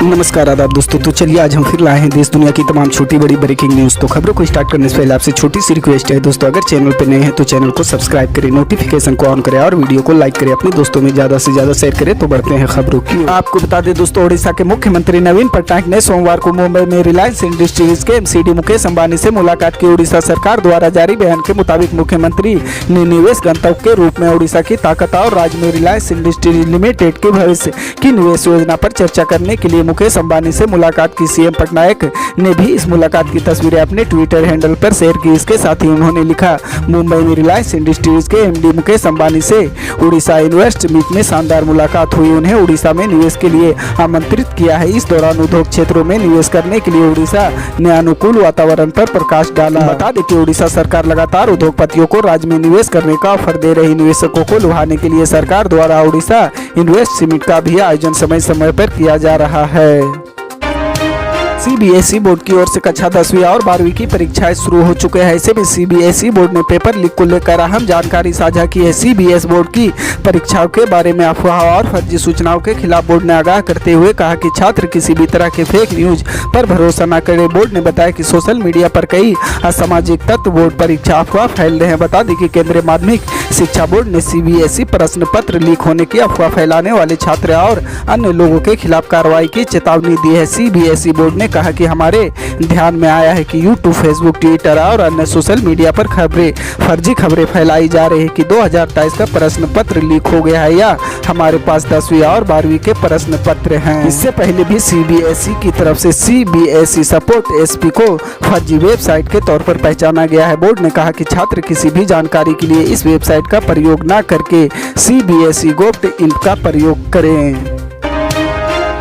नमस्कार आदाब दोस्तों। तो चलिए आज हम फिर लाए हैं देश दुनिया की तमाम छोटी बड़ी ब्रेकिंग न्यूज़। तो खबरों को स्टार्ट करने से पहले आपसे छोटी सी रिक्वेस्ट है दोस्तों, अगर चैनल पर नए हैं तो चैनल को सब्सक्राइब करें, नोटिफिकेशन को ऑन करें और वीडियो को लाइक करें, अपने दोस्तों में ज़्यादा से ज़्यादा शेयर करें। तो बढ़ते हैं खबरों की। आपको बता दें दोस्तों, ओडिशा के मुख्यमंत्री नवीन पटनायक ने सोमवार को मुंबई में रिलायंस इंडस्ट्रीज के MCD मुकेश अंबानी से मुलाकात की। ओडिशा सरकार द्वारा जारी बयान के मुताबिक मुख्यमंत्री ने निवेश गंतव्य के रूप में ओडिशा की ताकत और राज्य में रिलायंस इंडस्ट्रीज लिमिटेड के भविष्य की निवेश योजना पर चर्चा करने के लिए मुकेश अंबानी से मुलाकात की। सीएम पटनायक ने भी इस मुलाकात की तस्वीरें अपने ट्विटर हैंडल पर शेयर की। इसके साथ ही उन्होंने लिखा, मुंबई में रिलायंस इंडस्ट्रीज के MD मुकेश अंबानी से उड़ीसा इन्वेस्ट मीट में शानदार मुलाकात हुई। उन्हें उड़ीसा में निवेश के लिए आमंत्रित किया है। इस दौरान उद्योग क्षेत्रों में निवेश करने के लिए उड़ीसा ने अनुकूल वातावरण पर प्रकाश डाला। बता दें कि उड़ीसा सरकार लगातार उद्योगपतियों को राज्य में निवेश करने का ऑफर दे रही। निवेशकों को लुभाने के लिए सरकार द्वारा उड़ीसा इन्वेस्ट समिट का भी आयोजन समय समय पर किया जा रहा है। CBSE बोर्ड की ओर से कक्षा 10वीं और 12वीं की परीक्षाएं शुरू हो चुके हैं। ऐसे में CBSE बोर्ड ने पेपर लीक को लेकर अहम जानकारी साझा की है। CBSE बोर्ड की परीक्षाओं के बारे में अफवाह और फर्जी सूचनाओं के खिलाफ बोर्ड ने आगाह करते हुए कहा कि छात्र किसी भी तरह के फेक न्यूज पर भरोसा न करें। बोर्ड ने बताया कि सोशल मीडिया पर कई असामाजिक तत्व बोर्ड परीक्षा अफवाह फैल रहे हैं। बता दें कि केंद्रीय माध्यमिक शिक्षा बोर्ड ने CBSE प्रश्न पत्र लीक होने की अफवाह फैलाने वाले छात्र और अन्य लोगों के खिलाफ कार्रवाई की चेतावनी दी है। CBSE बोर्ड ने कहा कि हमारे ध्यान में आया है कि यूट्यूब, फेसबुक, ट्विटर और अन्य सोशल मीडिया पर फर्जी खबरें फैलाई जा रही है कि 2023 का प्रश्न पत्र लीक हो गया है या हमारे पास 10वीं और 12वीं के प्रश्न पत्र हैं। इससे पहले भी CBSE की तरफ से CBSE सपोर्ट SP को फर्जी वेबसाइट के तौर पर पहचाना गया है। बोर्ड ने कहा कि छात्र किसी भी जानकारी के लिए इस वेबसाइट का प्रयोग न करके CBSE Gov.in का प्रयोग करें।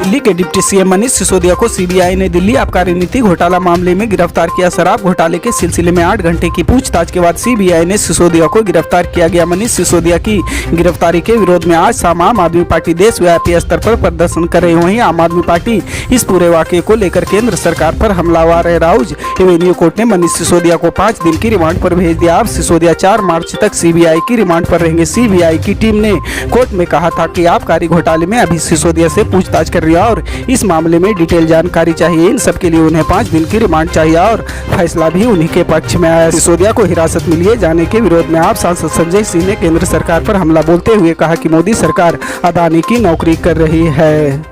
दिल्ली के डिप्टी CM मनीष सिसोदिया को CBI ने दिल्ली आबकारी नीति घोटाला मामले में गिरफ्तार किया। शराब घोटाले के सिलसिले में 8 घंटे की पूछताछ के बाद CBI ने सिसोदिया को गिरफ्तार किया गया। मनीष सिसोदिया की गिरफ्तारी के विरोध में आज शाम आम आदमी पार्टी देशव्यापी स्तर पर प्रदर्शन कर रही। वहीं आम आदमी पार्टी इस पूरे वाकये को लेकर केंद्र सरकार पर हमलावर है। राउज एवेन्यू कोर्ट ने मनीष सिसोदिया को 5 दिन की रिमांड पर भेज दिया। अब सिसोदिया 4 मार्च तक CBI की रिमांड पर रहेंगे। CBI की टीम ने कोर्ट में कहा था कि आबकारी घोटाले में अभी सिसोदिया से पूछताछ कर और इस मामले में डिटेल जानकारी चाहिए। इन सब के लिए उन्हें 5 दिन की रिमांड चाहिए और फैसला भी उन्हीं के पक्ष में आया। सिसोदिया को हिरासत में लिए जाने के विरोध में आप सांसद संजय सिंह ने केंद्र सरकार पर हमला बोलते हुए कहा कि मोदी सरकार अदानी की नौकरी कर रही है।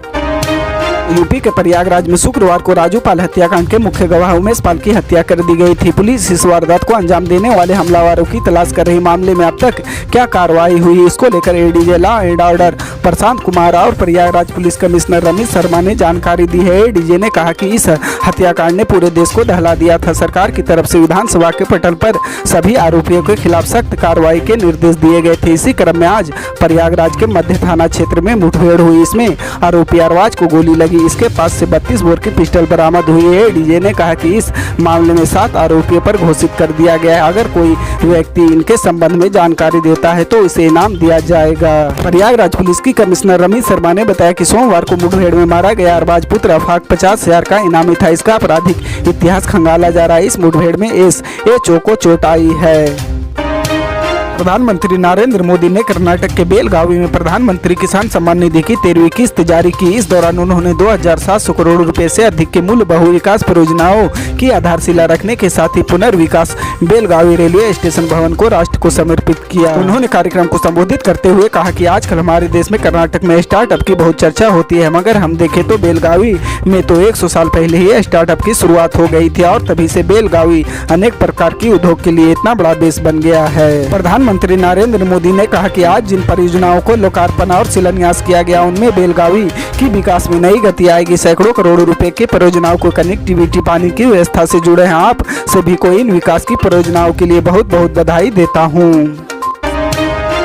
यूपी के प्रयागराज में शुक्रवार को राजूपाल हत्याकांड के मुख्य गवाह उमेश पाल की हत्या कर दी गई थी। पुलिस इस वारदात को अंजाम देने वाले हमलावरों की तलाश कर रही। मामले में अब तक क्या कार्रवाई हुई, इसको लेकर ADG law and order Prashant Kumar और प्रयागराज पुलिस कमिश्नर रमेश शर्मा ने जानकारी दी है। ADG ने कहा कि इस हत्याकांड ने पूरे देश को दहला दिया था। सरकार की तरफ से विधानसभा के पटल पर सभी आरोपियों के खिलाफ सख्त कार्रवाई के निर्देश दिए गए थे। इसी क्रम में आज प्रयागराज के मध्य थाना क्षेत्र में मुठभेड़ हुई। इसमें आरोपी अरवाज को गोली लगी। इसके पास से 32 बोर की पिस्टल बरामद हुई है। ADG ने कहा कि इस मामले में 7 आरोपियों पर घोषित कर दिया गया है। अगर कोई व्यक्ति इनके संबंध में जानकारी देता है तो इसे इनाम दिया जाएगा। प्रयागराज पुलिस की कमिश्नर रमेश शर्मा ने बताया कि सोमवार को मुठभेड़ में मारा गया अरबाज पुत्र अफाक 50,000 का इनामी था। इसका आपराधिक इतिहास खंगाला जा रहा है। इस मुठभेड़ में SHO को चोट आई है। प्रधानमंत्री नरेंद्र मोदी ने कर्नाटक के बेलगावी में प्रधानमंत्री किसान सम्मान निधि की 13वीं किस्त जारी की। इस दौरान उन्होंने 2,700 करोड़ रुपए से अधिक के मूल बहु विकास परियोजनाओं की आधारशिला रखने के साथ ही पुनर्विकास बेलगावी रेलवे स्टेशन भवन को राष्ट्र को समर्पित किया। उन्होंने कार्यक्रम को संबोधित करते हुए कहा कि आजकल हमारे देश में कर्नाटक में स्टार्टअप की बहुत चर्चा होती है, मगर हम देखें तो बेलगावी में तो 100 साल पहले ही स्टार्टअप की शुरुआत हो गई थी और तभी से बेलगावी अनेक प्रकार की उद्योग के लिए इतना बड़ा बेस बन गया है। प्रधानमंत्री नरेंद्र मोदी ने कहा कि आज जिन परियोजनाओं को लोकार्पण और शिलान्यास किया गया उनमें बेलगावी की विकास में नई गति आएगी। सैकड़ों करोड़ रुपए की परियोजनाओं को कनेक्टिविटी, पानी की व्यवस्था से जुड़े हैं। आप सभी को इन विकास की परियोजनाओं के लिए बहुत बहुत बधाई देता हूँ।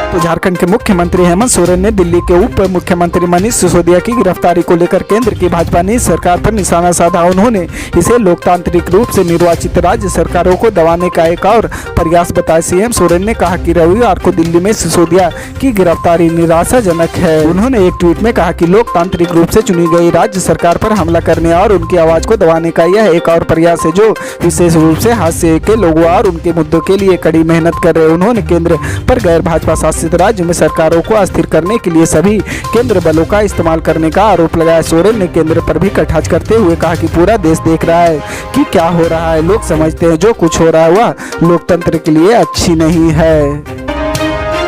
तो झारखंड के मुख्यमंत्री हेमंत सोरेन ने दिल्ली के उप मुख्यमंत्री मनीष सिसोदिया की गिरफ्तारी को लेकर केंद्र की भाजपा ने सरकार पर निशाना साधा। उन्होंने इसे लोकतांत्रिक रूप से निर्वाचित राज्य सरकारों को दबाने का एक और प्रयास बताया। CM सोरेन ने कहा कि रविवार को दिल्ली में सिसोदिया की गिरफ्तारी निराशाजनक है। उन्होंने एक ट्वीट में कहा कि लोकतांत्रिक रूप से चुनी गई राज्य सरकार पर हमला करने और उनकी आवाज को दबाने का यह एक और प्रयास है जो विशेष रूप से हाशिए के लोगों और उनके मुद्दों के लिए कड़ी मेहनत कर रहे हैं। उन्होंने केंद्र पर गैर भाजपा शासित शासित राज्य में सरकारों को अस्थिर करने के लिए सभी केंद्र बलों का इस्तेमाल करने का आरोप लगाया। सोरेन ने केंद्र पर भी कटाक्ष करते हुए कहा कि पूरा देश देख रहा है कि क्या हो रहा है। लोग समझते हैं जो कुछ हो रहा है वह लोकतंत्र के लिए अच्छी नहीं है।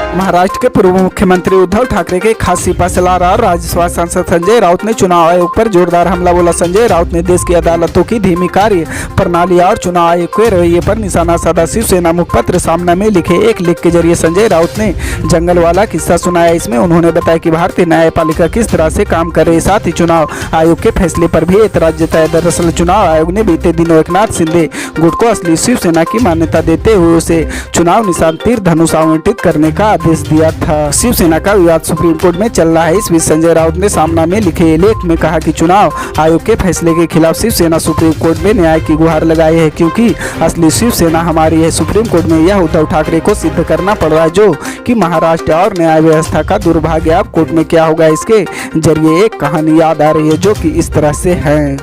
महाराष्ट्र के पूर्व मुख्यमंत्री उद्धव ठाकरे के खास सिपा सलाहकार और राज्यसभा सांसद संजय राउत ने चुनाव आयोग पर जोरदार हमला बोला। संजय राउत ने देश की अदालतों की धीमी कार्य प्रणाली और चुनाव आयोग के रवैये पर निशाना साधा। शिवसेना मुखपत्र सामना में लिखे एक लेख के जरिए संजय राउत ने जंगल वाला किस्सा सुनाया। इसमें उन्होंने बताया कि भारतीय न्यायपालिका किस तरह से काम कर रही, साथ ही चुनाव आयोग के फैसले पर भी ऐतराज जताया। दरअसल चुनाव आयोग ने बीते दिनों एकनाथ शिंदे गुट को असली शिवसेना की मान्यता देते हुए उसे चुनाव निशान तीर धनुष आवंटित करने का आदेश दिया था। शिवसेना का विवाद सुप्रीम कोर्ट में चल रहा है। इस बीच संजय राउत ने सामना में लिखे लेख में कहा कि चुनाव आयोग के फैसले के खिलाफ शिवसेना सुप्रीम कोर्ट में न्याय की गुहार लगाई है, क्योंकि असली शिवसेना हमारी है। सुप्रीम कोर्ट में यह उद्धव ठाकरे को सिद्ध करना पड़ रहा है जो कि महाराष्ट्र और न्याय व्यवस्था का दुर्भाग्य। अब कोर्ट में क्या होगा, इसके जरिए एक कहानी याद आ रही है जो कि इस तरह से है।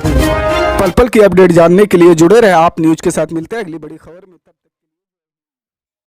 पल पल की अपडेट जानने के लिए जुड़े रहे आप न्यूज के साथ। मिलते हैं अगली बड़ी खबर में।